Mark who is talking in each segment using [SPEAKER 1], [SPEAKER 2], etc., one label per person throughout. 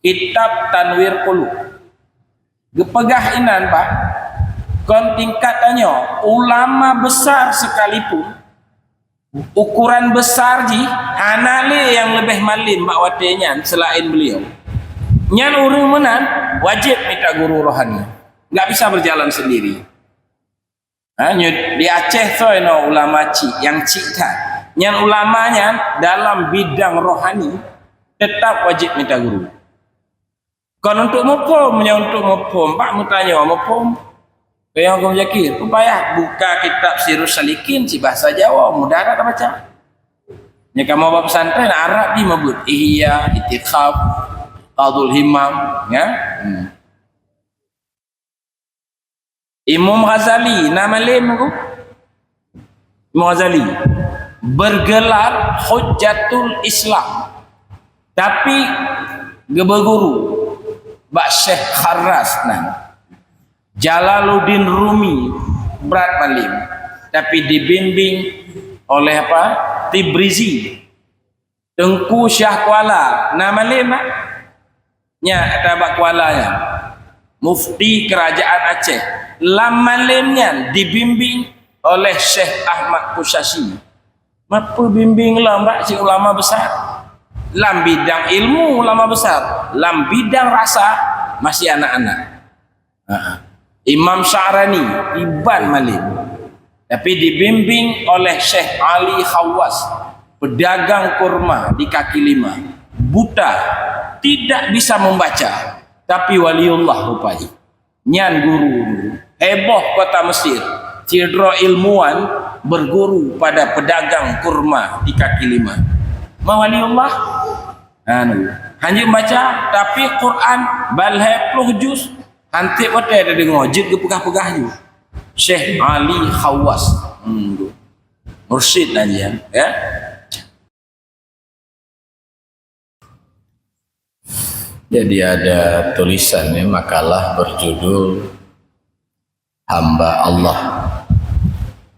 [SPEAKER 1] Kitab Tanwir Qulub. Gepegah inan pak, kon tingkatannya ulama besar sekalipun, ukuran besar ji, hanale yang lebih malim mak watenya selain beliau. Nyan urang menan wajib minta guru rohani, nggak bisa berjalan sendiri. Di Aceh tu no ulama cik yang cik kan, nyan ulamanya dalam bidang rohani tetap wajib minta guru. Kalau untuk mopom, untuk mopom, pak mu tanya mopom, yang aku yakin, payah buka kitab Sirus Salikin si bahasa Jawa, mudah tak baca. Nya kamu bawa pesantren Arab di mabut, ihya, itiqab, qadul himam, ya. Imam Ghazali, nama lain aku. Imam Ghazali bergelar Hujjatul Islam, tapi berguru Bak Syekh Kharras nan Jalaluddin Rumi berat malim, tapi dibimbing oleh apa? Tibrizi, Tengku Syah Kuala, nama malim nya tabak Kualanya, Mufti Kerajaan Aceh. Lam malimnya dibimbing oleh Syekh Ahmad Kusasi. Apa bimbing lah mbak si ulama besar? Lam bidang ilmu ulama besar, lam bidang rasa masih anak-anak. Imam Sya'rani Iban Malim, tapi dibimbing oleh Syekh Ali Khawas, pedagang kurma di kaki lima, buta, tidak bisa membaca, tapi waliullah rupanya. Nyan guru heboh kota Mesir, cidro ilmuwan berguru pada pedagang kurma di kaki lima. Waliullah hanya baca tapi Quran balhe 10 juz hantik wate ada dengar jid ke pegah-pegah ju. Syekh Ali Khawas mursyid aja ya. Jadi ada tulisan makalah berjudul Hamba Allah.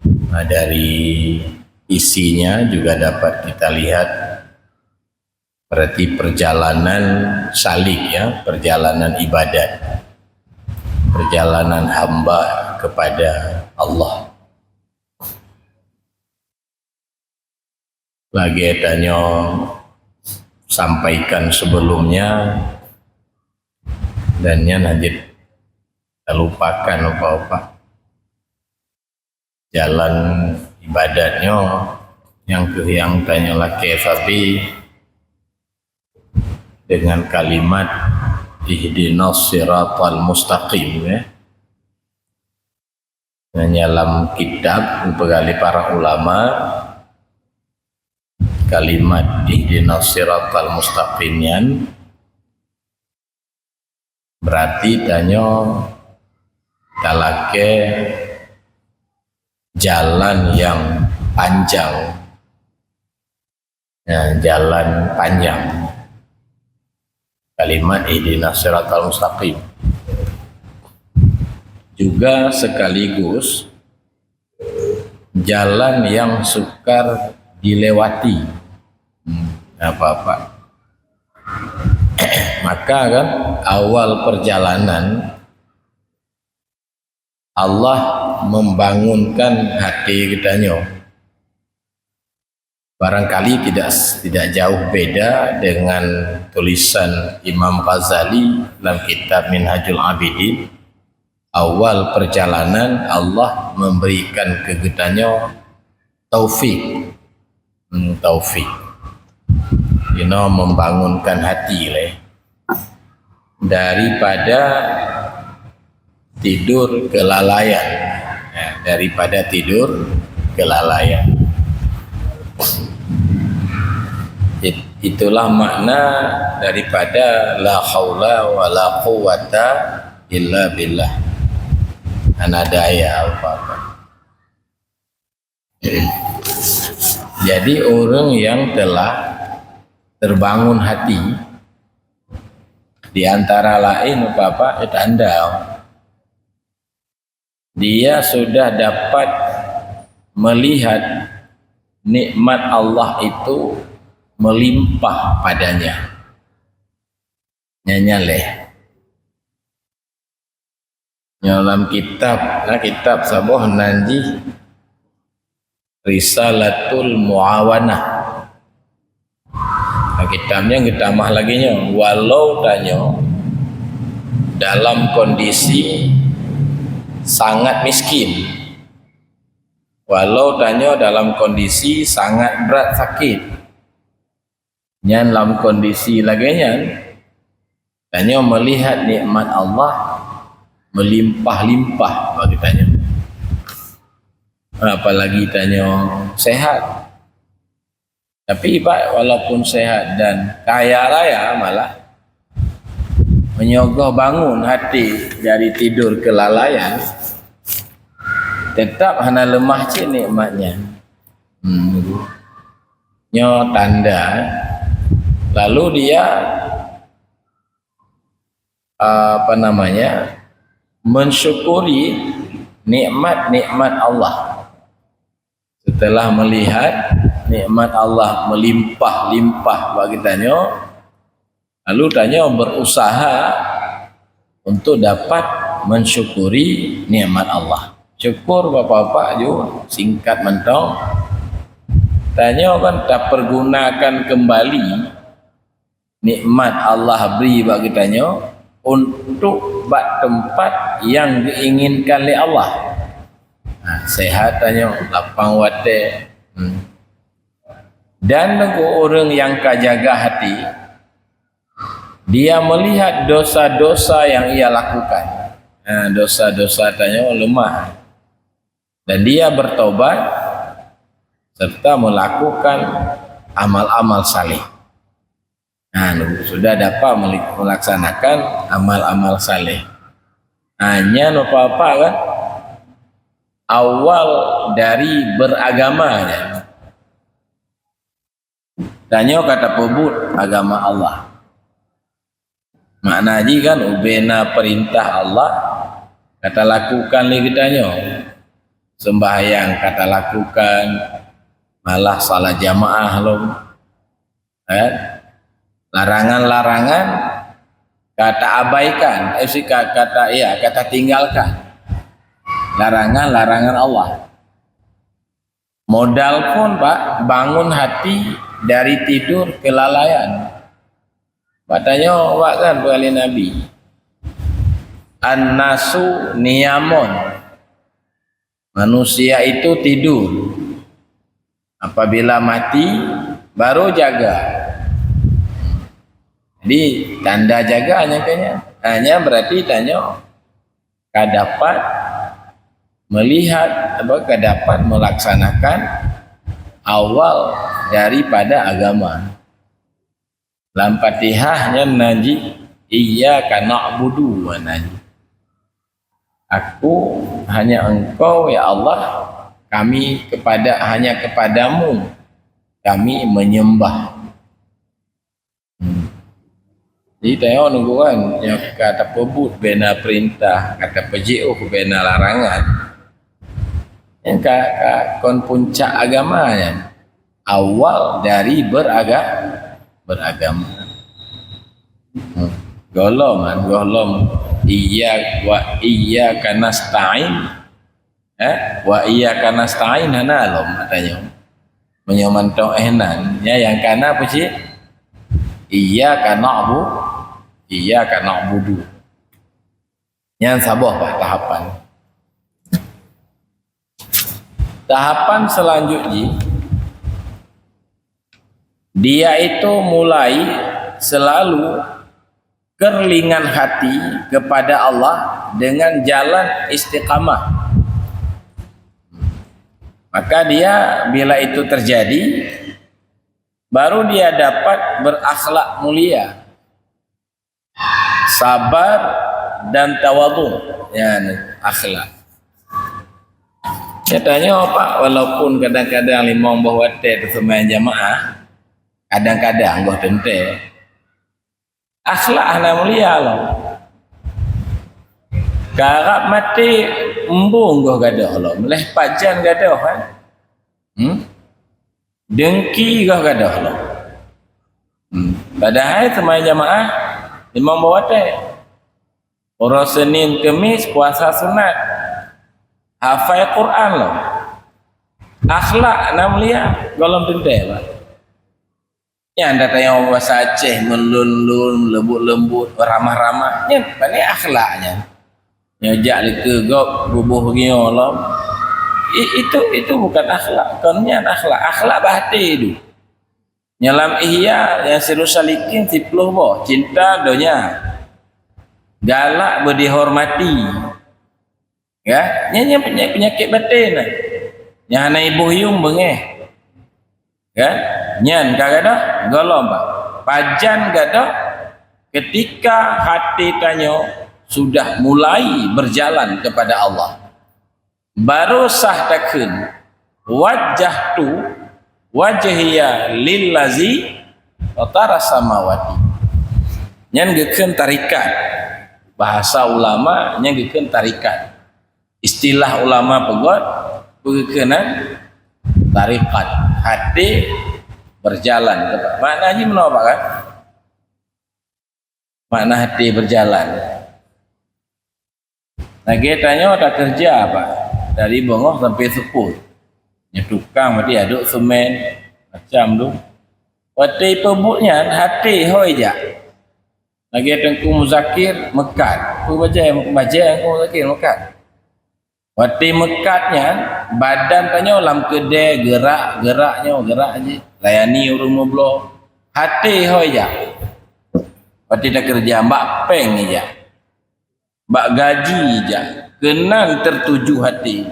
[SPEAKER 1] Nah, dari isinya juga dapat kita lihat berarti perjalanan salik ya, perjalanan ibadat, perjalanan hamba kepada Allah. Lagi tanya sampaikan sebelumnya dan yang najib lupakan apa-apa jalan ibadatnya yang tanya laki fabi dengan kalimat ihdinas siratal mustaqim ya. Dalam kitab begali para ulama kalimat ihdinas siratal mustaqim berarti tanya kalake jalan yang panjang ya, jalan panjang. Kalimat ihdinas siratal mustaqim juga sekaligus jalan yang sukar dilewati apa-apa. Maka kan awal perjalanan Allah membangunkan hati kitanya. Barangkali tidak jauh beda dengan tulisan Imam Ghazali dalam kitab Minhajul Abidin. Awal perjalanan Allah memberikan ke kitanya taufik, membangunkan hati daripada tidur kelalaian, Itulah makna daripada la haula wa la quwata illa billah. Anadaya apa-apa. Jadi orang yang telah terbangun hati Di antara lain apa-apa tanda dia sudah dapat melihat nikmat Allah itu melimpah padanya. Nyanyaleh dalam kitab sabuh nanji Risalatul Muawanah. Kitabnya ditambah lagi nya, walau tanyo dalam kondisi sangat miskin, walau tanyo dalam kondisi sangat berat sakit, nyan dalam kondisi lagi nyan tanyo melihat nikmat Allah melimpah-limpah bagi tanyo. Apalagi tanyo sehat. Tapi Pak, walaupun sehat dan kaya raya malah menyogoh bangun hati dari tidur kelalaian, tetap hana lemah cik nikmatnya. Nyo tanda. Lalu dia mensyukuri nikmat-nikmat Allah. Setelah melihat nikmat Allah melimpah-limpah bagi tanyo, lalu tanyo berusaha untuk dapat mensyukuri nikmat Allah. Syukur bapak-bapak juga singkat mentong. Tanyo kan tak pergunakan kembali nikmat Allah beri bagi tanyo untuk bak tempat yang diinginkan oleh Allah. Sehat tanyo, lapang wate. Dan orang yang kajaga hati, dia melihat dosa-dosa yang ia lakukan. Dosa-dosa tanya lemah. Dan dia bertobat serta melakukan amal-amal saleh. Sudah dapat melaksanakan amal-amal saleh. Hanya apa-apa kan? Awal dari beragamanya. Tanya kata pebut agama Allah. Makna ji kan ubena perintah Allah kata lakukan lagi tanya. Sembahyang kata lakukan, malah salah jamaah loh. Larangan-larangan kata abaikan, kata tinggalkan. Larangan-larangan Allah. Modal pun Pak, bangun hati dari tidur kelalaian. Katanya Pak kan kali Nabi, An-nasu niyamun. Manusia itu tidur. Apabila mati baru jaga. Jadi tanda jaga hanya berarti tanya kadapat melihat dapat melaksanakan awal daripada agama. Dalam Fatihahnya naji iyyaka na'budu wa naji. Aku hanya Engkau ya Allah, kami hanya kepadamu kami menyembah. Jadi tengok nunggu kan yang kata pebut bena perintah, kata pejiu bena larangan. Yang kon puncak agamanya awal dari beragama. Golom iyyaka nasta'in wa iyyaka nasta'in hanalom katanya menyomantong ehnan ya yang kana apa sih iyyaka na'budu yang sabah Pak tahapan selanjutnya dia itu mulai selalu kerlingan hati kepada Allah dengan jalan istiqamah. Maka dia bila itu terjadi baru dia dapat berakhlak mulia, sabar dan tawadhu, akhlak. Katanya Pak, walaupun kadang-kadang limong bahwa te sembahyang jamaah, kadang-kadang buah tente Akhlak hana mulia lah. Garap mati embung goh gadah lah. Meleh pajan gadah kan. Dengki goh gadah lah. Padahal semai jamaah imam bawa teh. Orang Senin Kemis puasa sunat. Hafal Quran lah. Akhlak hana mulia golong tentang pak. Yang anda tanya bahasa Aceh melun-lun, lembut-lembut, ramah-ramah. Yang pandai akhlaknya. Nyajak leka gop bubuh gio Allah. Itu bukan akhlak. Konnya akhlak bahati itu. Nyalam ihya yang seru salikin 10 boh. Cinta donya. Galak berdihormati. Ya, nya penyakit batin. Yang hana ibu hium bengeh. Ya, nyan kagak golong pak. Pajan gadah ketika hati tanyo sudah mulai berjalan kepada Allah. Baru sah takun wajah tu wajhiya lillazi fatara samawati. Nyan geukeun tarikat. Bahasa ulama nya geukeun tarikat. Istilah ulama pegot pegeukeunna tarikat. Hati berjalan. Maknanya menapa kan? Makna hati berjalan. Lagi tanya tak kerja apa? Dari Bengok sampai Seput. Ya tukang berarti aduk semen macam tu. Waktu pebuknya hati hoi je. Lagi Tengku Muzakir mekat. Aku baca Tengku Muzakir mekat. Waktu mekatnya badan tanya dalam kedai geraknya gerak aje. Layani orang ngobrol. Hati hoi je. Waktu dah kerja mbak peng je. Mbak gaji je. Kenan tertuju hati.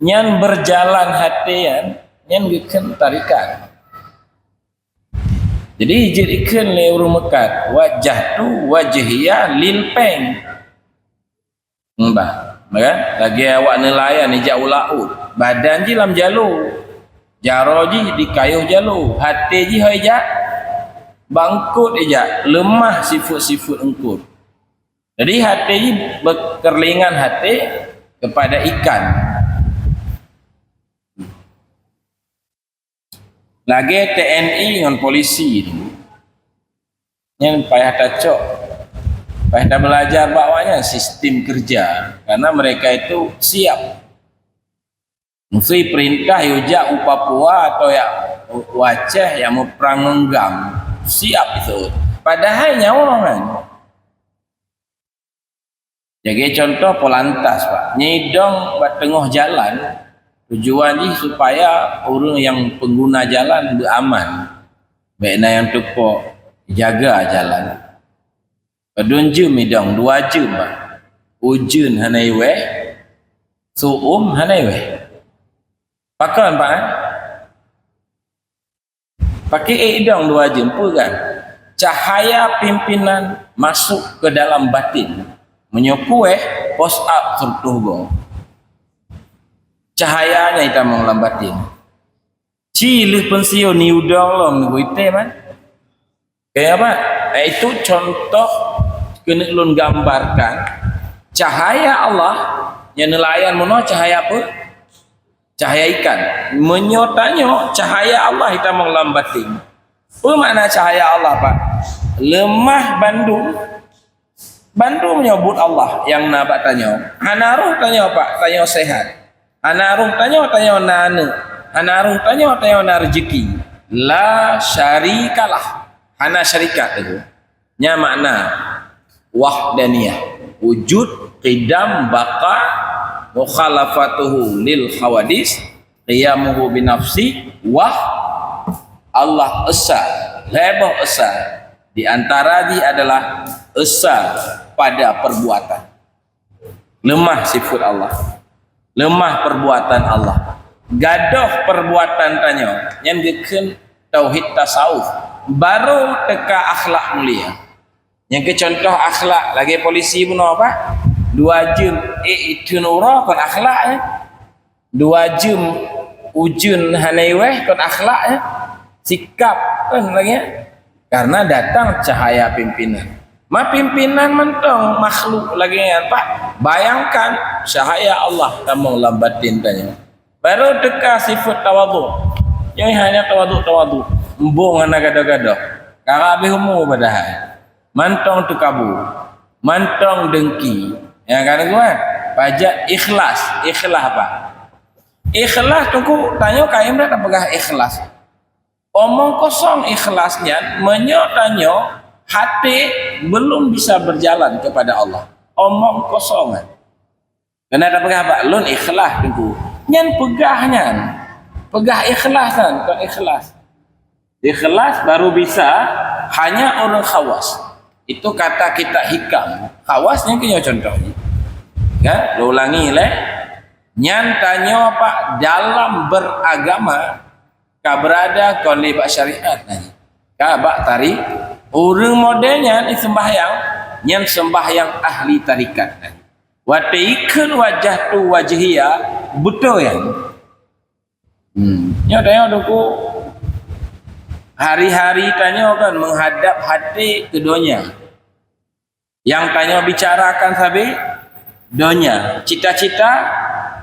[SPEAKER 1] Nyan berjalan hati nyan geukeun tarikan. Jadi hijir ikan le urung mekat. Wajah tu wajhiya lil peng. Mbah. Kan? Lagi awak nelayan ijak ulaut. Badan ji lam jalur. Jaro ji di kayuh jalur. Hati ji hoi jak bangkut ijak. Lemah sifat-sifat engkut. Jadi hati ji berkerlingan hati kepada ikan. Lagi TNI dengan polisi tu. Yang payah tacok. Payah belajar bawahnya sistem kerja. Karena mereka itu siap. Mesti perintah yujak Papua atau ya Aceh yang mau perang menggam. Siap itu. Padahal nyawa kan. Jadi contoh Polantas Pak. Nyidong buat tengah jalan. Tujuan ni supaya orang yang pengguna jalan beraman. Baiknya yang tepuk jaga jalan. Padun jam idong 2 jam Pak. Ujun hanai weh. Suum hanai weh. Pakai Pak. Pakai idong 2 jam pun kan. Cahaya pimpinan masuk ke dalam batin. Menyokueh post up sertuh go. Cahayanya kita menglambatin. Cilih pensiun ni udang lom ni ite man. Kayak apa? Itu contoh kena lun gambarkan cahaya Allah yang nelayan mono cahaya apa? Cahaya ikan. Menyotanya cahaya Allah kita menglambatin. Apa makna cahaya Allah Pak? Lemah Bandung. Bandung menyebut Allah yang nabat tanya. Hanaruh tanya Pak, tanya sehat. Hanaruh tanya nana. Hanaruh tanya na rezeki. La syarikalah. Hana syarikat itu. Nya makna wahdaniyah. Wujud, qidam, baqa, mukhalafatuhu lil khawadis, qiyamuhu binafsi, wah Allah esa, lebah esa. Di antara dia adalah esa pada perbuatan. Lemah sifat Allah. Lemah perbuatan Allah. Gadoh perbuatan tanya. Yang dikeun tauhid tasawuf. Baru teka akhlak mulia. Yang ke contoh akhlak lagi polisi pun apa? 2 jam itu nurah kon akhlaknya. 2 jam ujun hanaiweh kon akhlaknya. Sikap kan lagi. Karena datang cahaya pimpinan. Ma pimpinan mentong makhluk lagi kan Pak. Bayangkan cahaya Allah kamu lambatin tanya. Baru teka sifat tawadhu. Yang hanya tawadhu. Embung anak gado-gado. Karabi humu padahal. Mantong tukabu. Mantong dengki. Ya kan gue? Pajak ikhlas Pak. Ikhlas tunggu tanya kaim dah apakah ikhlas. Omong kosong ikhlasnya menyo hati belum bisa berjalan kepada Allah. Omong kosongan. Kena ada pegah Pak, lun ikhlas tunggu. Nyan pegahnya. Pegah ikhlasan, bukan ikhlas. Ikhlas baru bisa hanya orang khawas. Itu kata kita hikam. Khawasnya kaya contohnya. Ya, lo ulangi leh. Nyan tanya Pak dalam beragama ka berada kon libat syariat nanya. Ka bak tari orang modelnya ni sembahyang nyan sembahyang ahli tarikat nanya. Wa taikun wajah tu wajhia betul yang. Nya tanya doku hari-hari tanya kan menghadap hati keduanya. Yang tanya bicarakan sabi donya, cita-cita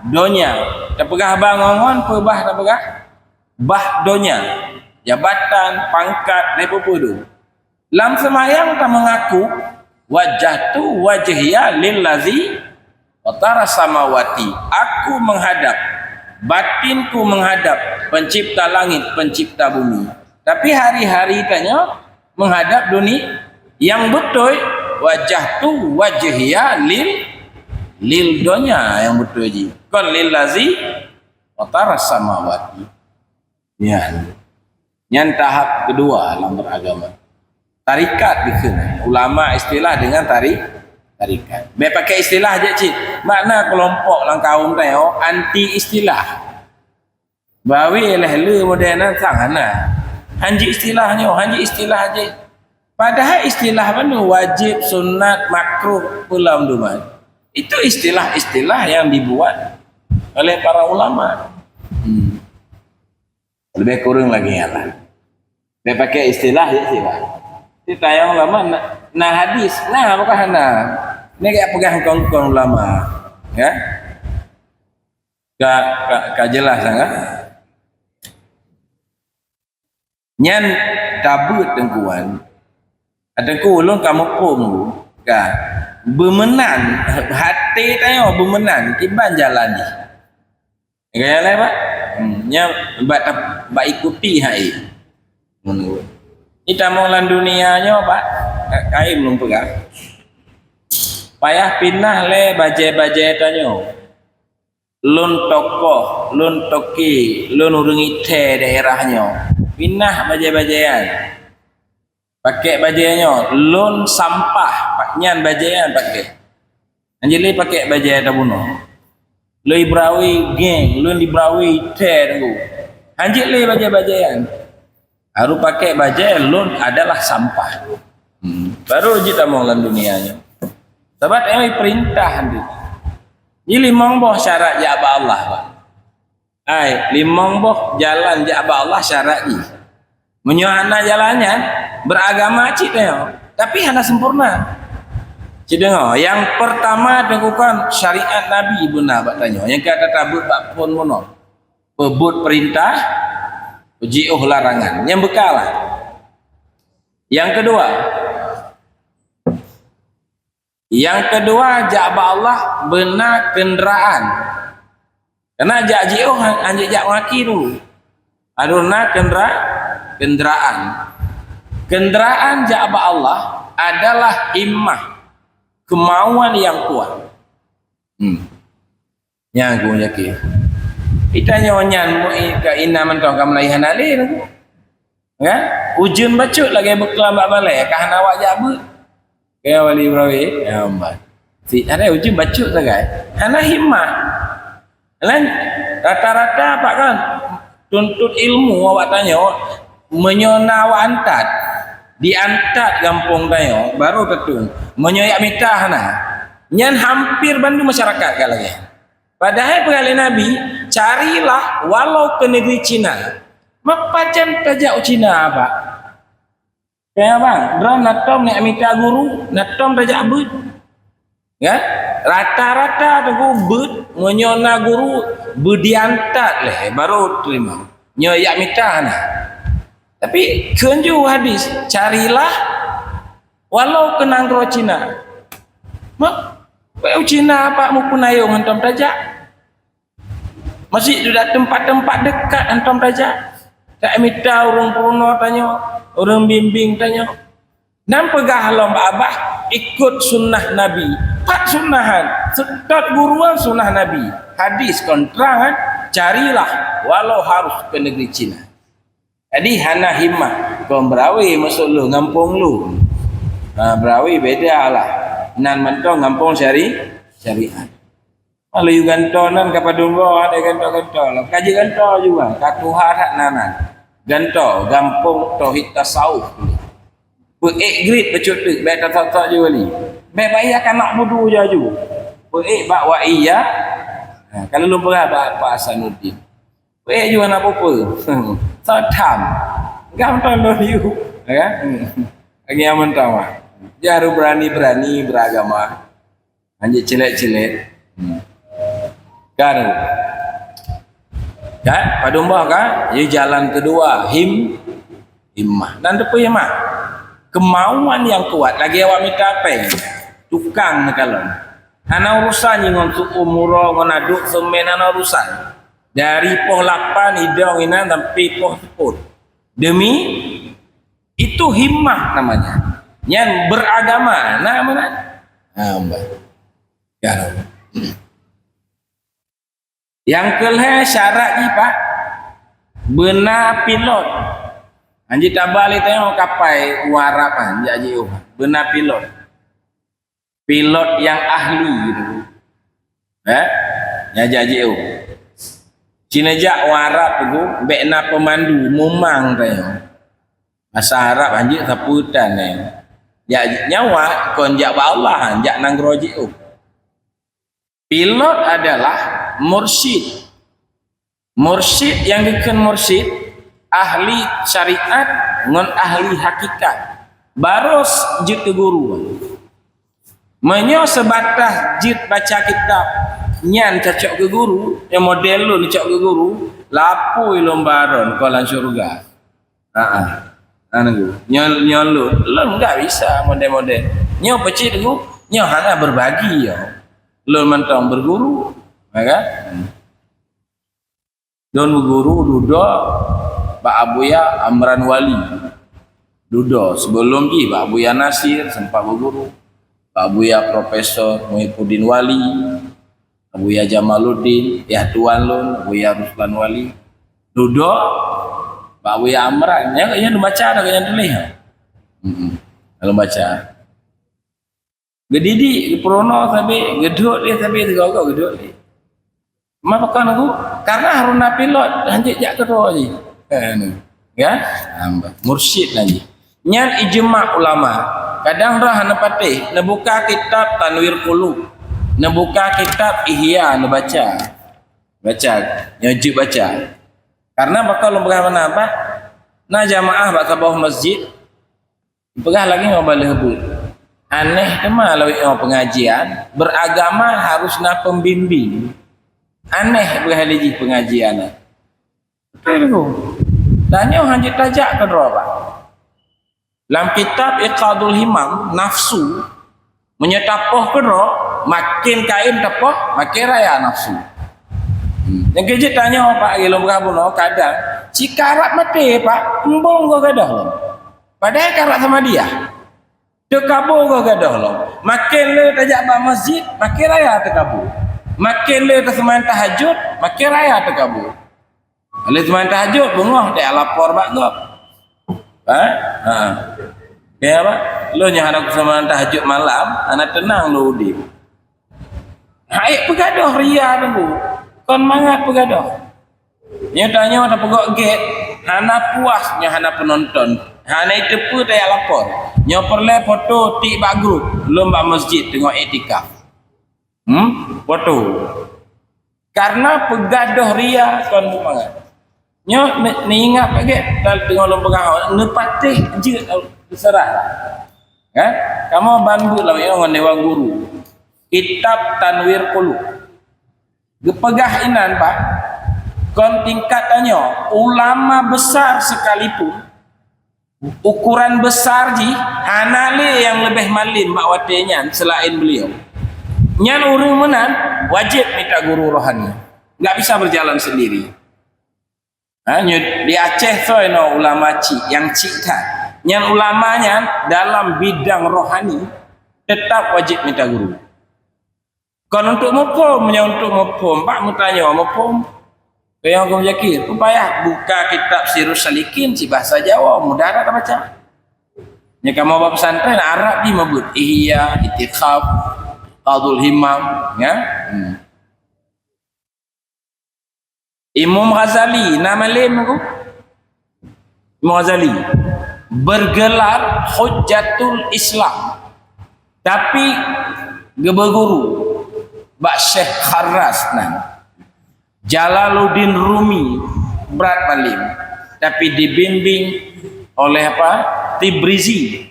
[SPEAKER 1] donya. Tak pegah bangongon pebah tak pegah. Bah donya. Jabatan, pangkat, lepo-podo. Lam semayang tak mengaku wajah tu wajhiya lillazi watara samawati. Aku menghadap, batinku menghadap pencipta langit, pencipta bumi. Tapi hari-hari tanya menghadap dunia yang betul wajah tu wajhiya lil donya yang betul ji. Kon lillazi watara samawati. Ya. Yang tahap kedua dalam beragama. Tarikat dikena. Ulama istilah dengan tarikat. Biar pakai istilah je cik. Makna kelompok lang kaum tayo anti istilah. Bawi leh modernan sanghana. Hanji istilahnya, hanji istilah je. Padahal istilah mana wajib, sunat, makruh, pulam duman. Itu istilah-istilah yang dibuat oleh para ulama. Lebih kurang lagi ya lah. Dia pakai istilah je sih Pak. Kita yang ulama nah hadis, nah bukan nah. Ini kayak pegang kongkong ulama, ya? Gak jelas sangat. Nyan tabut tengkuan. Adengku ulun kamu pun kan. Bemenan hati tanya bemenan kiban jalan ni. Gaya lah Pak. Nya bak ikuti hai. Menurut. Kita mau lan dunianya Pak. Kai belum pegang. Payah pindah le baje-baje tanyo. Lun tokoh, lun toki, lun urang ite daerahnya. Pindah baje-bajean. Pakai bajanya, lun sampah, paknyan bajean pakai. Anjili pakai baje tabuno. Lu ibrawi geng, lu ibrawi ite tunggu. Anjili baje-bajean. Harus pakai baje, lun adalah sampah. Baru kita mau lan dunianya. Sebab ini perintah nanti. Ini limang boh syarat ya Allah Pak. Limang boh jalan ya Allah syarat ni. Menyuana jalannya beragama cik tengok. Tapi hanya sempurna. Cik tengok. Yang pertama lakukan syariat Nabi benar Pak tanya. Yang kata tabut Pak pun mono. Pebut perintah, ujiuh larangan. Yang bekalah. Yang kedua ja'ba Allah benar kenderaan. Karena ja'ji'uh anjik jak maki dulu. Aduna kenderaan. Kenderaan ja'ba Allah adalah himmah, kemauan yang kuat. Yang aku yakin. Kita nyawanyan ke inaman tong kamlaihan alih. Ya? Ujun bacut lagi berkelambak balai kahana awak jabu. Kaya wali brawi ya mbak. Si ada ujung bacut sagai. Hana himmah. Lan rata-rata Pak kan tuntut ilmu awak tanya menyona awak antat. Diantat gampung tanya baru betul. Menyoyak mitah nah. Nyan hampir bandu masyarakat kan lagi. Padahal pegawai Nabi carilah walau ke negeri Cina. Mapacan tajak Cina Pak. Kaya bang, dron natom ni amita guru, natom raja abud. Ya, rata-rata tu bud menyona guru berdiantat leh baru terima. Nyo yak mita nah. Tapi kunju hadis, carilah walau kenang ro Cina. Mak, kau Cina apa mu punayong antom raja? Masih sudah tempat-tempat dekat antom raja. Tak mita orang Purno tanya, orang bimbing tanya. Dan pegah lomba abah ikut sunnah Nabi. Pak sunnahan, setat guruan sunnah Nabi. Hadis kontra carilah walau harus ke negeri Cina. Jadi hana himmah kau berawi masuk lu ngampung lu. Berawi beda lah. Nan mentong ngampung syariat. Kalau you gantonan kapadunggo ada ganto-ganto. Kaji ganto juga. Katuha hak nanan. Ganto gampung tauhid tasawuf. Grade becutuk baik tak juga ni. Baik bayar kan nak budu jaju. Bak wa iya. Kalau lu pernah Pak Hasanuddin. Juga nak apa? Satam. Gampang lo you. Kan? Lagi yang mentawah. Jaru berani-berani beragama. Anjir celek-celek. Kan? Kan? Padumbah kan? Ia jalan kedua. Himmah. Dan apa himmah? Kemauan yang kuat. Lagi awak minta apa? Tukang kalau. Hana urusan yang untuk umurah, menaduk semen hana urusan. Dari poh 8 hidung ina sampai poh 10. Demi itu himmah namanya. Yang beragama. Nah, mana? Yang kelih syarat ni Pak, benar pilot. Anji tabali tengok kapai warap anji benar pilot. Pilot yang ahli gitu. Ya jaji Cina jak warap tu bekna pemandu mumang tengok. Bahasa Arab anji saputan ya nyawa kon jak ba Allah jak nang groji. Pilot adalah mursyid. Mursyid yang diken mursyid ahli syariat ngon ahli hakikat. Baros jit guru. Menyo sebatas jit baca kitab nyan cocok ke guru, yang model lu cocok ke guru, lapui lombaron kolan syurga. Anu nyol lu enggak bisa model-model. Nyo pecit tu, nyo hanya berbagi yo. Lu mentong berguru, maka don berguru dudo Pak Abuya Amran Wali. Dudo sebelum ji Pak Abuya Nasir sempat berguru. Pak Abuya Profesor Muhyiddin Wali, Abuya Jamaluddin, ya Tuan Lun, Abuya Ruslan Wali. Dudo Pak Abuya Amran, ya baca ada yang tulis. Kalau baca. Gedidi Prono tapi gedut dia tapi tegak gedut dia. Mapa kan aku? Karena haruna pilot lanjut jak kedua je. Ya, mursyid lagi. Nyan ijma' ulama. Kadang dah hana patih, nak buka kitab Tanwir Qulub. Nak buka kitab Ihya nak baca. Baca, nyajib baca. Karena bakal lomba mana apa? Na jamaah bak bawah masjid. Pegah lagi ngobal hebut. Aneh tema lawi pengajian, beragama harus na pembimbing. Aneh berhaliji pengajian. Betul tu. Tanya hanjit tajak ke Pak. Dalam kitab Iqadul Himam, nafsu menyetapoh ke makin kain tapoh, makin raya nafsu. Yang kejut tanya Pak Gilo Berkabuno, kadang si karat mati Pak, embong kau gadah loh. Padahal karat sama dia. Terkabur kau gadah loh. Makin le tajak bak masjid, makin raya terkabur. Makin le tersemayang tahajud, makin raya terkabur. Le tersemayang tahajud, bungoh dia lapor bak kau. Kaya apa? Lo yang anak tersemayang tahajud malam, anak tenang lo udip. Haik pegadoh ria tu. Kon mangat pegadoh. Nya tanya ada pegok gate, hana puasnya hana penonton. Hana itu pun dia lapor. Nya perle foto ti bak grup, lomba masjid tengok etikaf. Foto. Karena pegadoh ria kon mangat. Nya ni ingat pagi dal tengok lomba kau, nepatih je terserah lah. Kan? Kamu bantu lah yang dewan guru. Kitab Tanwir Qulub. Gepegah inan pak. Kon tingkatannya ulama besar sekalipun ukuran besar ji hanale yang lebih malim mak watenya selain beliau. Nyan urang menan wajib minta guru rohani. Enggak bisa berjalan sendiri. Di Aceh tu no ulama cik yang cik tak. Nyan ulamanya dalam bidang rohani tetap wajib minta guru. Kon untuk mupom, untuk mupom, pak mutanya mupom. Yang aku yakin, upaya buka kitab Sirus Salikin si bahasa Jawa mudah tak baca. Ya kamu bawa pesantren Arab di mabut ihya, itiqab, qadul himam, ya. Imam Ghazali nama lain aku. Imam Ghazali bergelar Hujjatul Islam. Tapi gebeguru Bak Syekh Kharras nan. Jalaluddin Rumi berat malim tapi dibimbing oleh apa? Tibrizi,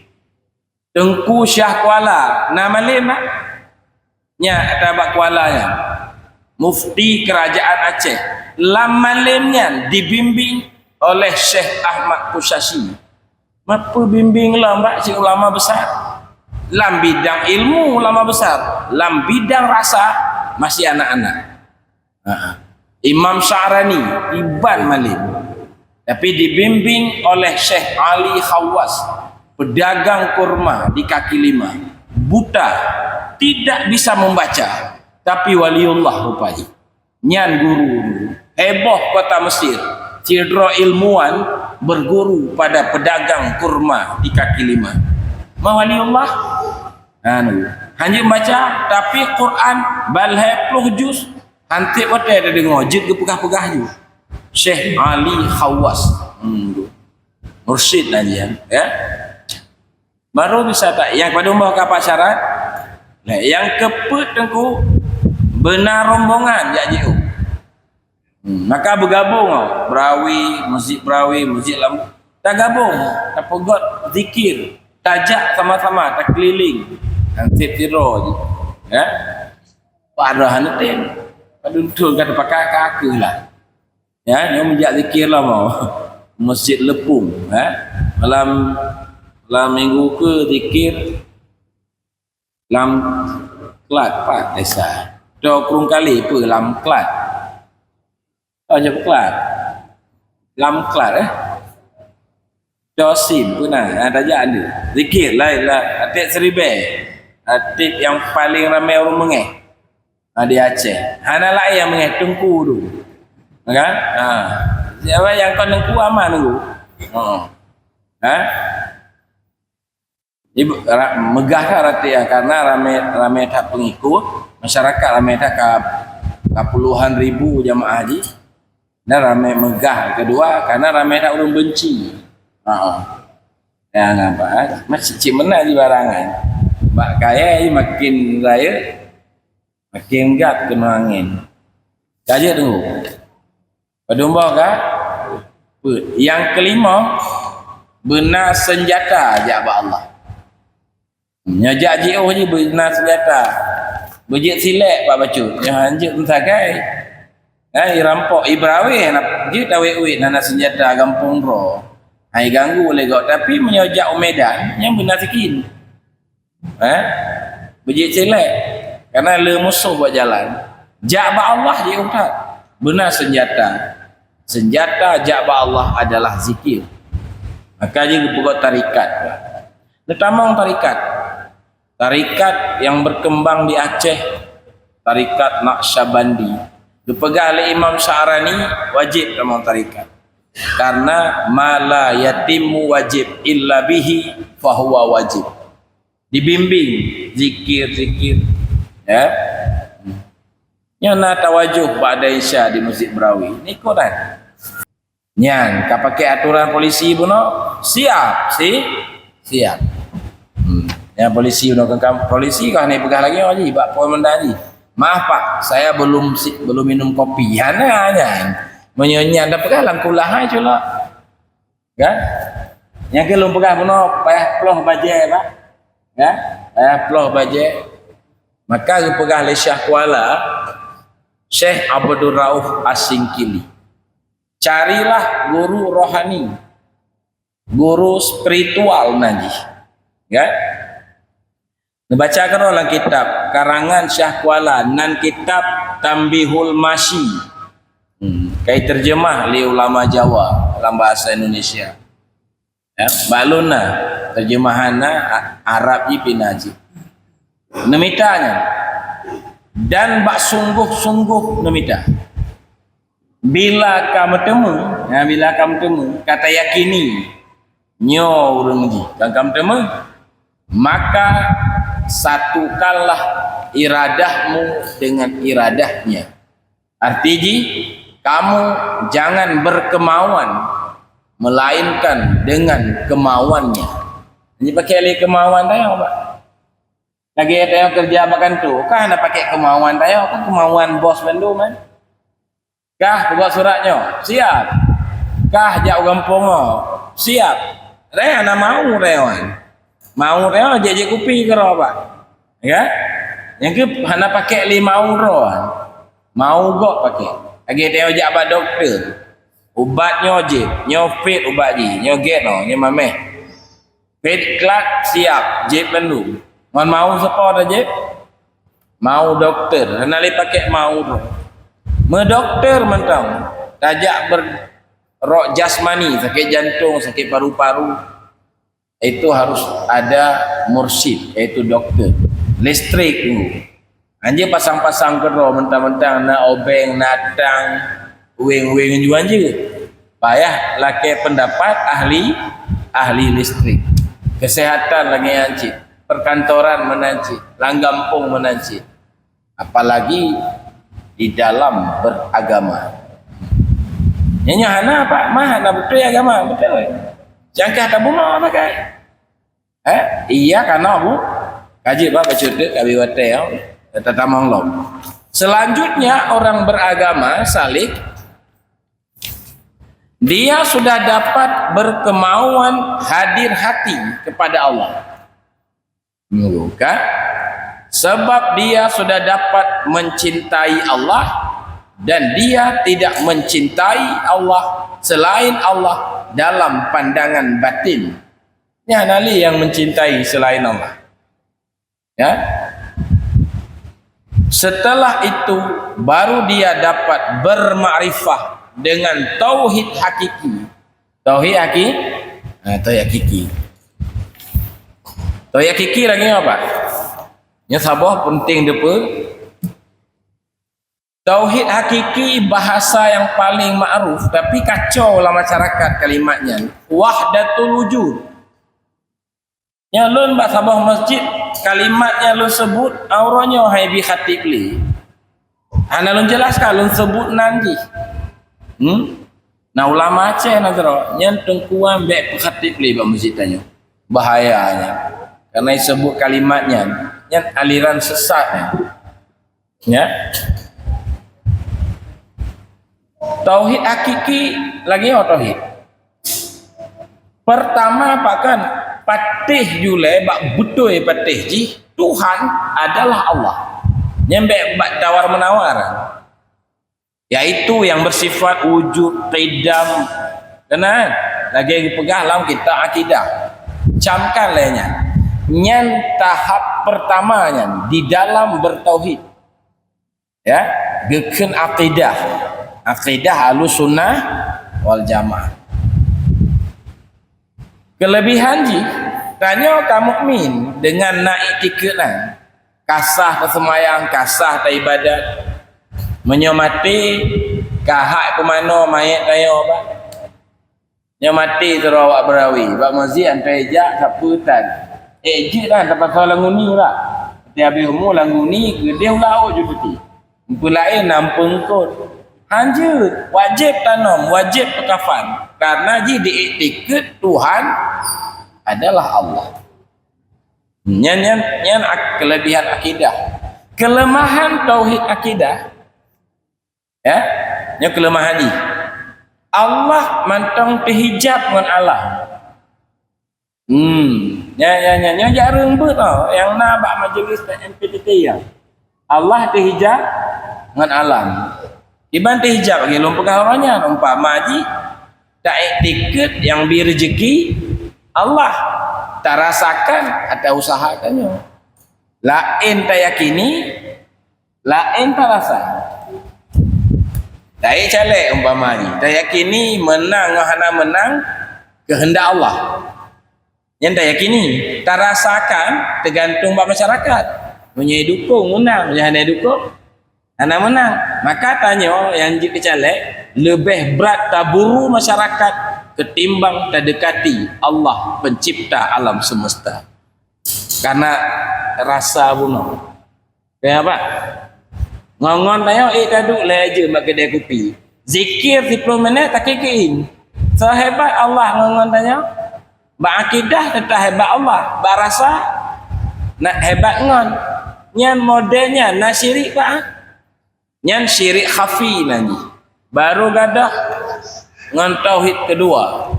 [SPEAKER 1] Tengku Syah Kuala nama lima nya tabak kualanya mufti kerajaan Aceh lamalimnya dibimbing oleh Syekh Ahmad Kushashi. Apa bimbing lah si ulama besar lam bidang ilmu, ulama besar lam bidang rasa masih anak-anak. Imam Sya'rani Iban Malim tapi dibimbing oleh Syekh Ali Khawas, pedagang kurma di kaki lima, buta, tidak bisa membaca tapi waliullah rupanya. Nyan guru heboh kota Mesir, cidro ilmuwan berguru pada pedagang kurma di kaki lima. Ma waliullah hanya membaca tapi Quran balhe 10 juz hantik hotel ada dengar jid ke pegah-pegah je. Syekh Ali Khawas. Mursyid aja ya. Baru bisa tak yang pada umpah apa syarat? Nah, yang keput tengku benar rombongan ya jiu. Maka bergabung Berawi, masjid lam. Tak gabung, tak pegot zikir, tajak sama-sama, tak keliling. Hantik tiro je. Ya. Pada hanetin paduntul kata pakai kaki lah. Ya, dia menjak zikir lah mau. Masjid Lepung, malam minggu ke zikir lam Kelat Pak desa. Do kurung kali apa lam Kelat. Tahu je Kelat. Lam Kelat Do sim pun ada je ada. Zikir lah atik seribe. Atik yang paling ramai orang mengeh. Di Aceh. Hana lah yang mengetungku tu. Kan? Siapa yang kau nengku aman tu? Ibu megah kan rati ya karena ramai tak pengikut, masyarakat ramai tak ke puluhan ribu jamaah haji. Dan ramai megah kedua karena ramai tak orang benci. Yang apa? Masih cimena di barangan. Bak kaya makin raya makin gat kena angin. Kaji tunggu. Padumbah kah? Yang kelima benar senjata jabak Allah. Nyajak jio je benar senjata. Bejit silek pak bacut. Yang anjuk mentakai. Rampok Ibrawi nak je tawe-we nana senjata gampung ro. Hai ganggu boleh gak tapi menyojak Medan yang benar sikin. Bejit silek. Karena le musuh buat jalan. Ja'ba Allah je umat. Benar senjata. Senjata ja'ba Allah adalah zikir. Maka dia buat tarikat. Netamang tarikat. Tarikat yang berkembang di Aceh. Tarikat Naqsyabandi. Dipegang oleh Imam Sya'rani wajib tamang tarikat. Karena mala yatimu wajib illa bihi fahuwa wajib. Dibimbing zikir-zikir. Ya. Yang nak tawajuh pada Isya di Masjid Berawi. Ni Quran. Yang kau pakai aturan polisi pun siap, siap. Yang polisi nak polisi kau ni pegang lagi wajib bak poin mendali. Maaf Pak, saya belum minum kopi. Hanya menyonya dah pegang langkulah aja lah. Kan? Yang ke lum pegah puno payah ploh bajet pak. Ya, payah ploh bajet. Maka ke pegah le Syekh Kuala Syekh Abdul Rauf As-Singkili. Carilah guru rohani, guru spiritual nanti. Ya. Bacakan dalam kitab karangan Syekh Kuala nan kitab Tambihul Masyi. Kai terjemah oleh ulama Jawa dalam bahasa Indonesia. Ya, baluna terjemahanna Arab pinaji. Nemitanya dan bak sungguh-sungguh nemita. Bila kamu temu, ya, bila kamu temu kata yakini nyo urang ji. Kamu temu maka satukanlah iradahmu dengan iradahnya. Artinya kamu jangan berkemauan melainkan dengan kemauannya. Ini pakai kemauan tayo Pak. Lagi tayo kerja makan tu, kah nak pakai kemauan tayo, kan kemauan bos bandu man. Kah buat suratnya, siap. Kah jak gampongo, siap. Rea na mau rewan. Mau reo je kopi ke ro Pak. Ya? Yang ke hana pakai 5 euro. Mau gok pakai. Lagi tayo jak ba doktor. Ubatnya je, nyo fit ubat ji, nyo get no, nyo mameh. Fit klak siap, je perlu. Ngon mau sepo dah je. Mau doktor, hana le pakai mau tu. Me doktor mentang. Tajak rok jasmani, sakit jantung, sakit paru-paru. Itu harus ada mursyid, iaitu doktor. Listrik tu. Anjir pasang-pasang ke roh mentang-mentang nak obeng, natang, weng-weng juan je. Payah laki pendapat ahli listrik. Kesehatan lagi ancit, perkantoran menancit, langgampung menancit. Apalagi di dalam beragama. Nyanyi hana Pak, mah hana betul agama, betul. Jangkah tak bunga pakai. Iya karena bu kaji Pak baca tu kabi watel tatamang lom. Selanjutnya orang beragama salik dia sudah dapat berkemauan hadir hati kepada Allah. Bukan? Sebab dia sudah dapat mencintai Allah dan dia tidak mencintai Allah selain Allah dalam pandangan batin. Ya nali yang mencintai selain Allah. Ya. Setelah itu baru dia dapat bermakrifah dengan tauhid hakiki. Tauhid hakiki? Tauhid hakiki. Tauhid hakiki lagi apa? Nya sabah penting depa. Tauhid hakiki bahasa yang paling ma'ruf tapi kacau lah masyarakat kalimatnya. Wahdatul wujud. Nya lun bak sabah masjid kalimatnya lun sebut auranya hai bi khatib li. Ana lun jelaskan lun sebut nanti. Nah ulama Aceh nazaro nyen tengkuan bek khatib li bak masjid tanya. Bahayanya. Karena disebut kalimatnya nyen aliran sesatnya. Ya. Tauhid hakiki lagi tauhid. Pertama apa kan patih jule bak betul patih ji Tuhan adalah Allah. Nyembek bak tawar menawar. Yaitu yang bersifat wujud qidam. Kenal? Lagi pegah dalam kita akidah. Camkan lainnya. Nyen tahap pertamanya di dalam bertauhid. Ya, geken akidah. Akidah Ahlussunnah wal Jamaah. Kelebihan ji tanya kaum mukmin dengan naik tiketan kasah kesemayang, kasah ta ibadat, menyomati kahak ke mana mayat kaya apa? Nyomati terawak berawi, bak mazid antai jak saputan. Je kan tak pasal languni lah. Tiap umur languni ke dia laut je peti. Pulain nampung kot. Lanjut, wajib tanam, wajib berkafan. Karena ji diiktikad Tuhan adalah Allah. Nyan kelebihan akidah. Kelemahan tauhid akidah. Ya, yang kelemahan ni. Allah mantang terhijab dengan Allah. Ya jarang bet tau yang nak bak majlis MPTT ya. Allah terhijab dengan alam. Iban terhijab bagi lom pegawainya umpama haji tak tiket yang bi rezeki Allah tak rasakan atau usahakannya. Lain tak yakini, lain tak rasa. Tak calek umpama haji. Tak yakini menang ngahana menang kehendak Allah. Yang tak yakini, tak rasakan tergantung bab masyarakat. Punya dukung menang, jangan dukung anak menang. Maka tanya yang jadi caleg lebih berat taburu masyarakat ketimbang terdekati Allah pencipta alam semesta. Karena rasa bunuh. Kayak apa? Ngongon tanya taduk leje mak kedai kopi. Zikir 10 minit tak kekein. Sehebat Allah ngongon tanya. Berakidah tetap hebat Allah. Berasa nak hebat ngon. Nyan modelnya nak syirik pak. Nyan syirik khafi lagi. Baru gadah ngon tauhid kedua.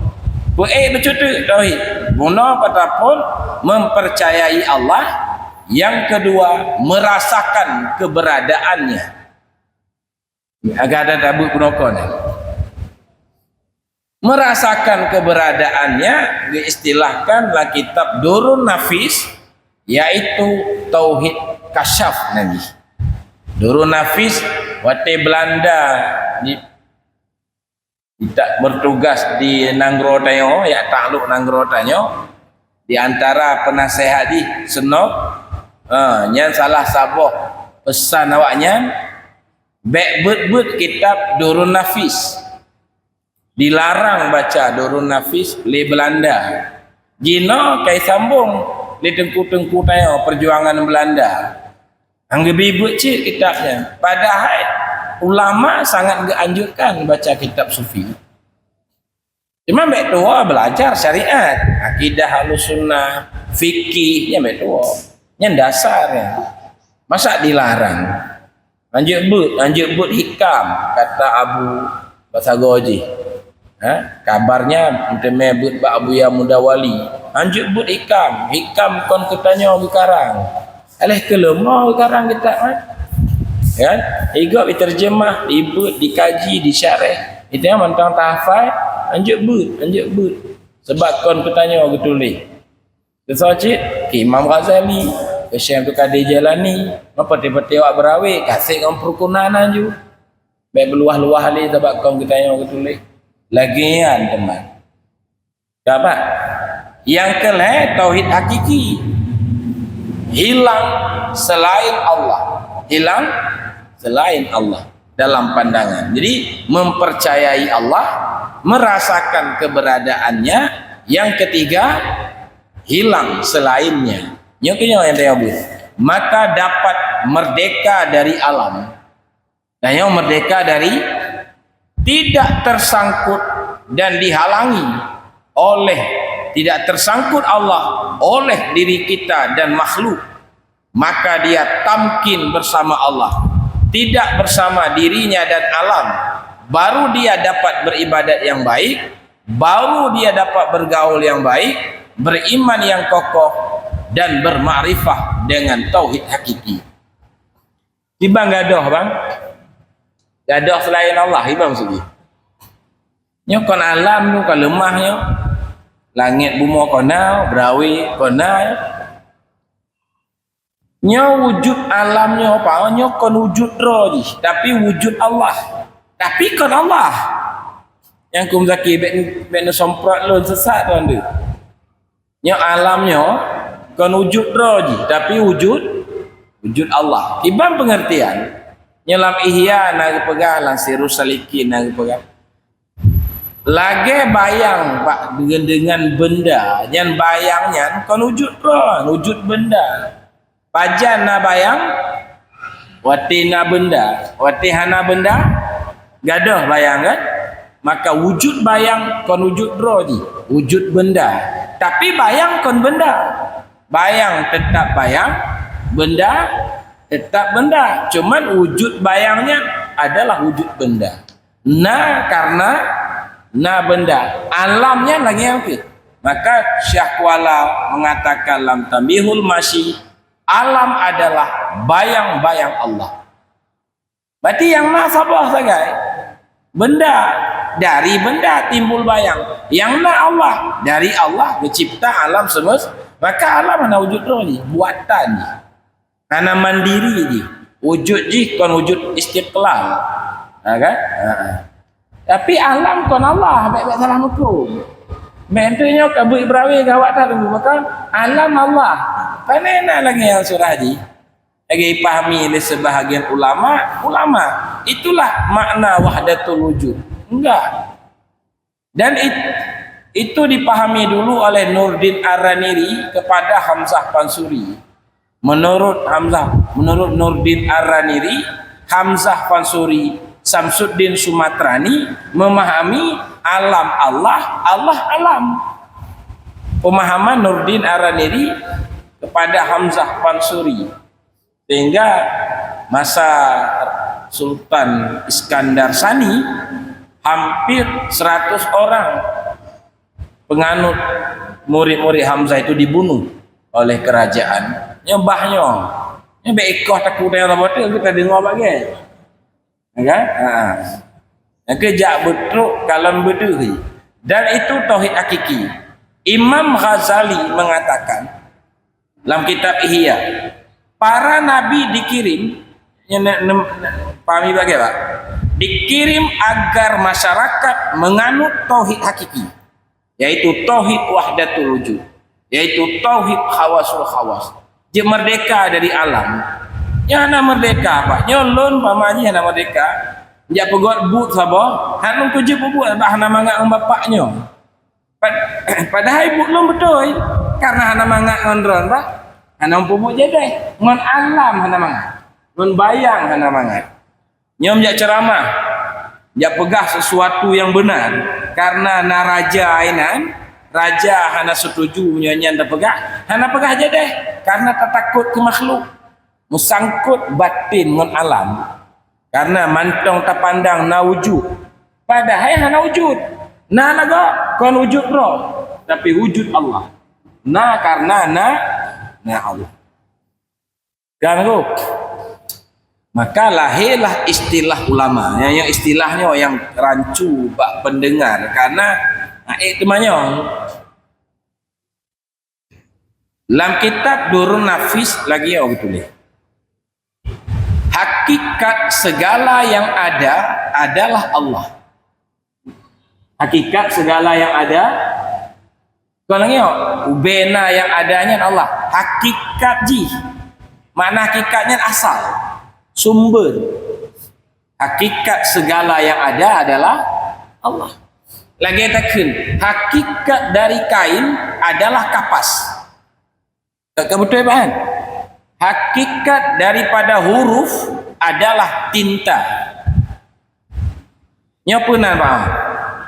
[SPEAKER 1] Bercuti tauhid. Guna patapun mempercayai Allah. Yang kedua merasakan keberadaannya. Agak ada tabuk penokon. Merasakan keberadaannya diistilahkan dalam kitab Durun Nafis, yaitu tauhid kasyaf nanti. Durun Nafis waktu Belanda tidak bertugas di Nanggro-Tanyo, ya takluk Nanggro-Tanyo, di antara penasehat di Senok, nyan salah saboh pesan awaknya baik bet kitab Durun Nafis. Dilarang baca Durun Nafis li Belanda. Gino kai sambung li tengku-tengku tayo perjuangan Belanda. Anggap ibut cik kitabnya. Padahal ulama sangat menganjurkan baca kitab sufi. Cuma baik tua belajar syariat, akidah Ahlussunnah, fikih, ya baik tua. Yang dasarnya. Masa dilarang? Anjuk but hikam kata Abu Basagoji. Kabarnya mebut Pak Abu Ya Mudawali anjuk but hikam kon ketanya bikarang alih kelemah bikarang kita kan igak diterjemah dibut dikaji disyarah itu yang mentang tahfaz anjuk but sebab kon ketanya betulis kesocit Imam Ghazali ke Syekh Abdul Qadir Jalani apa tiba-tiba awak berawik kasih kon perkunanan ju baik beluah-luah ali sebab kon ketanya betulis lagian teman. Dapat. Yang kelima tauhid hakiki. Hilang selain Allah. Hilang selain Allah dalam pandangan. Jadi mempercayai Allah, merasakan keberadaannya. Yang ketiga hilang selainnya. Yang yang maka dapat merdeka dari alam. Dan yang merdeka dari tidak tersangkut dan dihalangi oleh tidak tersangkut Allah oleh diri kita dan makhluk, maka dia tamkin bersama Allah, tidak bersama dirinya dan alam, baru dia dapat beribadat yang baik, baru dia dapat bergaul yang baik, beriman yang kokoh dan bermakrifah dengan tauhid hakiki. Tiba gadoh bang, gadoh selain Allah, ibang segi. Nyo kon alam tu kan lemahnya. Langit bumi konau, berawi konau. Nyo wujud alamnya apa? Nyo kon wujud roh je, tapi wujud Allah. Tapi kon Allah. Yang kum zaki ben somprot lo sesat tu anda. Nyo alamnya kon wujud roh je, tapi wujud Allah. Ibang pengertian nyelam ihya nak pegang lang sirus salikin nak pegang lagi bayang pak dengan benda yang bayangnya kan wujud roh wujud benda pajan na bayang wati na benda wati hana benda gadah bayang kan maka wujud bayang kan wujud roh je wujud benda tapi bayang kan benda bayang tetap bayang benda tetap benda, cuman wujud bayangnya adalah wujud benda. Nah, karena benda, alamnya lagi apa? Maka Syekh Kuala mengatakan dalam Tambihul Masyi, alam adalah bayang-bayang Allah. Berarti yang nak sabar sagai benda, dari benda timbul bayang. Yang nak Allah, dari Allah mencipta alam semesta. Maka alam mana wujud roh ni, buatan ni, mana mandiri ni, wujud ji kon wujud istiqlal, kan? Tapi alam kon Allah, baik-baik salah hukum. Mentunya kabut Ibrahim gawat tak tunggu, maka alam Allah. Panena lagi yang surah ni. Lagi pahami oleh sebahagian ulama, itulah makna wahdatul wujud. Enggak. Dan itu dipahami dulu oleh Nurdin Ar-Raniri kepada Hamzah Pansuri. Menurut Nurdin Ar-Raniri, Hamzah Pansuri, Samsuddin Sumatrani memahami alam Allah, Allah alam. Pemahaman Nurdin Ar-Raniri kepada Hamzah Pansuri. Sehingga masa Sultan Iskandar Sani hampir 100 orang penganut murid-murid Hamzah itu dibunuh oleh kerajaan. Nyembahnya. Ini beikoh takut yang betul kita dengar bagai. Kan? Yang kejak betul kalam berduri. Dan itu tauhid hakiki. Imam Ghazali mengatakan dalam kitab Ihya, para nabi dikirim, pahami bagai Pak? Dikirim agar masyarakat menganut tauhid hakiki, yaitu tauhid wahdatul wujud, yaitu tauhid khawasul khawas. Dia merdeka dari alam. Nya ana merdeka Pak. Nyolon pamaji ana merdeka. Dia pegot but sabo, hanung tujuh buat bah ana mangak dengan bapaknya. Padahal ibu belum betul. Karena ana mangak ngondron Pak. Ana pupuk je deh. Ngon alam ana mangak. Ngon bayang ana mangak. Nyom jak ceramah. Jak pegah sesuatu yang benar. Karena na raja ainan, raja hana setuju nyanyian dah pegah. Hana pegah je deh. Karena tak takut ke makhluk. Musangkut batin ngon alam. Karena mantong tak pandang na wujud. Padahal hana wujud. Na naga kon wujud roh. Tapi wujud Allah. Na karena na Allah. Kan tu? Maka lahirlah istilah ulama. Yang istilahnya yang rancu bak pendengar. Karena itu manyong. Dalam kitab Durun Nafis lagi yang tulis. Hakikat segala yang ada adalah Allah. Hakikat segala yang ada, kalau lagi ubena yang adanya Allah. Hakikat ji, mana hakikatnya asal, sumber. Hakikat segala yang ada adalah Allah. Lagi takkan hakikat dari kain adalah kapas. Tak betul kan? Hakikat daripada huruf adalah tinta. Nya pernah faham?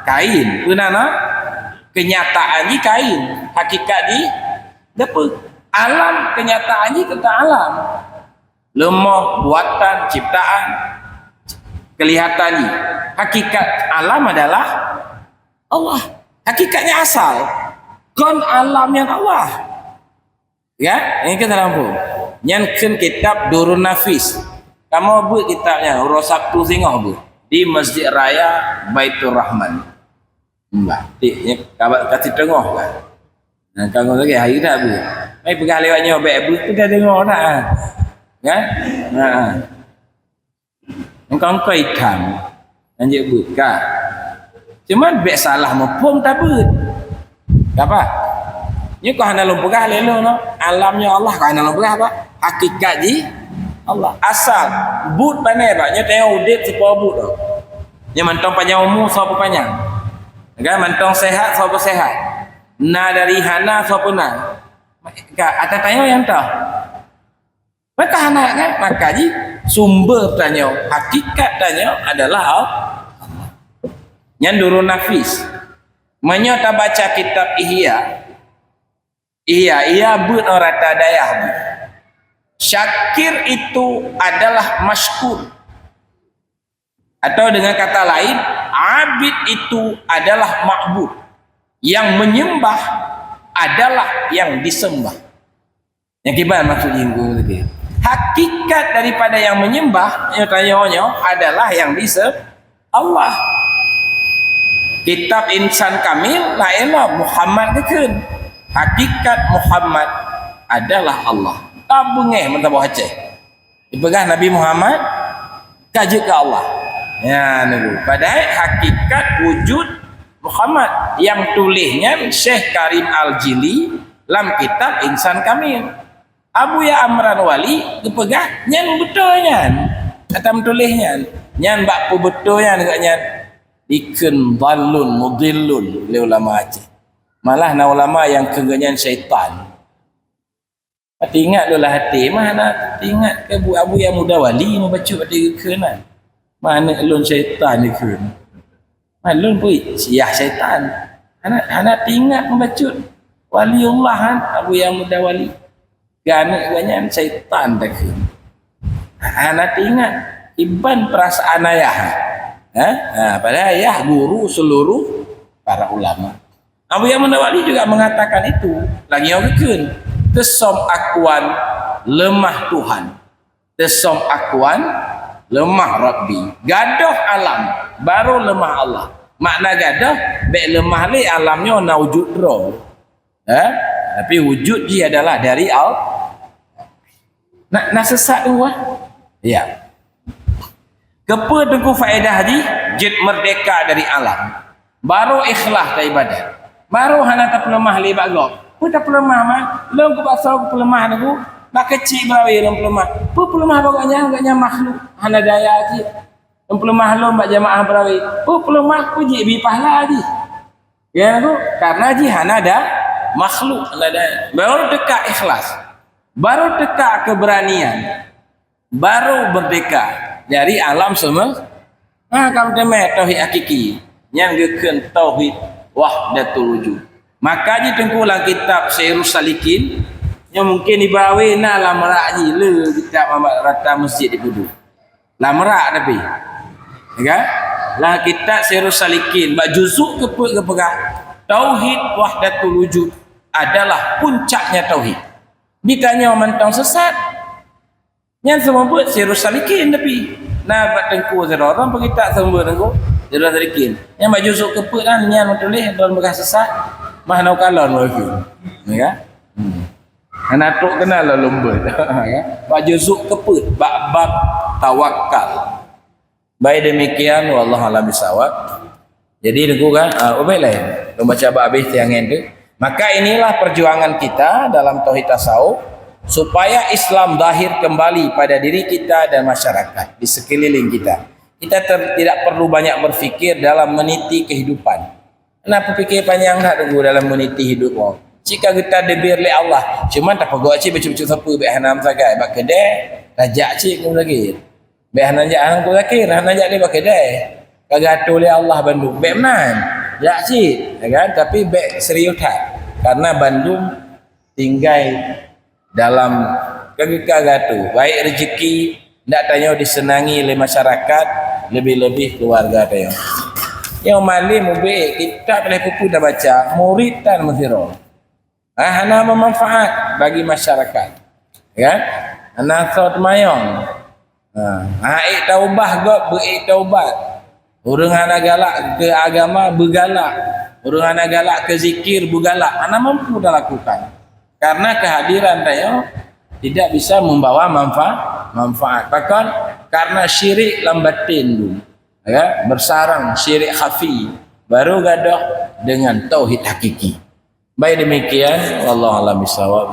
[SPEAKER 1] Kain, pernah nak? Kenyataan ni kain, hakikat ni apa? Alam, kenyataan ni tentang alam. Lemah, buatan, ciptaan, kelihatan ni. Hakikat alam adalah Allah. Hakikatnya asal. Kon alam yang Allah. Ya, ini kita lampu. Nyankan kitab Durun Nafis. Kamu buat kitabnya Urus Sabtu Singoh bu di Masjid Raya Baitur Rahman. Mbak, ni kabat kasih tengah kan. Nah, kamu lagi hari dah bu. Mai pegang lewatnya baik bu tu dah dengar nak. Kan? Nah. Engkau hitam. Anjik buka. Cuma baik salah mempom tak but. Apa? Ni kau hana lumpugah lelo no. Alamnya Allah kau hana lumpugah apa? Hakikat ji Allah. Asal but panai pak. Nya tengok udip sepuluh but tu. Nya mantong panjang umur siapa panjang. Kan mantong sehat siapa sehat. Na dari hana siapa na. Ada tanya yang tahu. Maka hana kan maka ji sumber tanya, hakikat tanya adalah Allah. Nya Durun Nafis. Menyo ta baca kitab Ihya. Iya but orang tadayah. Syakir itu adalah masykur. Atau dengan kata lain, abid itu adalah ma'bud. Yang menyembah adalah yang disembah. Yang kibar maksud jinggu tadi. Hakikat daripada yang menyembah, yang tanya-tanya adalah yang disembah Allah. Kitab insan kamil la ilaha Muhammad kekun. Hakikat Muhammad adalah Allah. Tak bengeh mentabah Aceh. Dipegah Nabi Muhammad kaji ke Allah. Ya niku. Padahal hakikat wujud Muhammad yang tulisnya Syekh Karim Al-Jili dalam kitab Insan Kamil. Abu Ya Amran Wali dipegah nyan betul nyan. Atam tulisnya nyan bak pu betul nyan dekat nyan. Ikan dhalun mudillun oleh ulama Aceh. Malah na ulama yang kegenyan syaitan. Hati ingat dulu hati mana ingat ke Abu yang muda wali mau baca hati kekenan. Mana elon syaitan ni ke? Malun pun siah syaitan. Anak ingat membaca waliullah kan Abu yang muda wali. Ganak ganyan syaitan tak ke. Anak ingat iban perasaan ayah. Pada ayah guru seluruh para ulama. Abu yang muda wali juga mengatakan itu. Lagi yang kekun. Tesom akuan lemah Tuhan. Tesom akuan lemah Rabbi. Gadoh alam baru lemah Allah. Makna gadoh baik lemah li alamnya na wujud roh. Tapi wujud dia adalah dari nak sesat tu ya. Kepa tengku faedah di jid merdeka dari alam. Baru ikhlas dari ibadat. Baru hana tak pelemah li bagok. Pun tak pelemah mah. Lom ku pasal ku pelemah tu. Bak kecil berawi lom pelemah. Pun pelemah bagaknya makhluk. Hana daya aji. Lom pelemah lom bak jamaah berawi. Pun pelemah ku ji bi pahala aji. Ya tu karena ji hana ada makhluk hana daya. Baru dekat ikhlas. Baru dekat keberanian. Baru merdeka dari alam semesta. Kamu demek tauhid hakiki. Yang geken tauhid wahdatul wujud. Maka di tengkulang kitab Syairus Salikin yang mungkin dibawa na lah merak je le kitab Muhammad Rata Masjid di Kudu. Lah merak tapi. Ya. Lah kitab Syairus Salikin bak juzuk ke pegah. Tauhid wahdatul wujud adalah puncaknya tauhid. Ditanya mentang sesat. Yang semua buat Syairus Salikin tapi. Nah bak tengku orang pergi tak semua tengku. Syairus Salikin. Yang bak juzuk ke pegah nyan tulis dalam bekas sesat. Mana kalon lagi, ya? Anak tu kenal lah lomba, ya? Baju zuk keput, bab tawakal. Baik demikian, wallahu a'lam bishawab. Jadi aku kan, baik lain. Membaca bab habis yang itu. Maka inilah perjuangan kita dalam tauhid tasawuf supaya Islam zahir kembali pada diri kita dan masyarakat di sekeliling kita. Kita tidak perlu banyak berfikir dalam meniti kehidupan. Kenapa fikir panjang tak tunggu dalam meniti hidup orang? Jika kita debir oleh Allah, cuma tak pegawai cik baca-baca siapa baik hanam sagai, bak kedai, rajak cik kau lagi. Baik hanam jak hang kau lagi, hanam jak dia bak kedai. Kagak oleh Allah Bandung, baik menan. Jak cik, ya kan? Tapi baik serius tak. Karena Bandung tinggal dalam kagak tu. Baik rezeki, tak tanya disenangi oleh masyarakat, lebih-lebih keluarga tanya. Yang malim baik kita boleh pupu dah baca murid dan muziro. Hana bermanfaat bagi masyarakat. Ya. Hana saut mayong. Taubah gak taubat. Urang hana galak ke agama bergalak. Urang hana galak ke zikir bergalak. Hana mampu dah lakukan. Karena kehadiran dia tidak bisa membawa manfaat. Bahkan karena syirik lambatin dulu. Ya, bersarang syirik khafi baru gadah dengan tauhid hakiki. Baik demikian wallahu a'lam bishawab.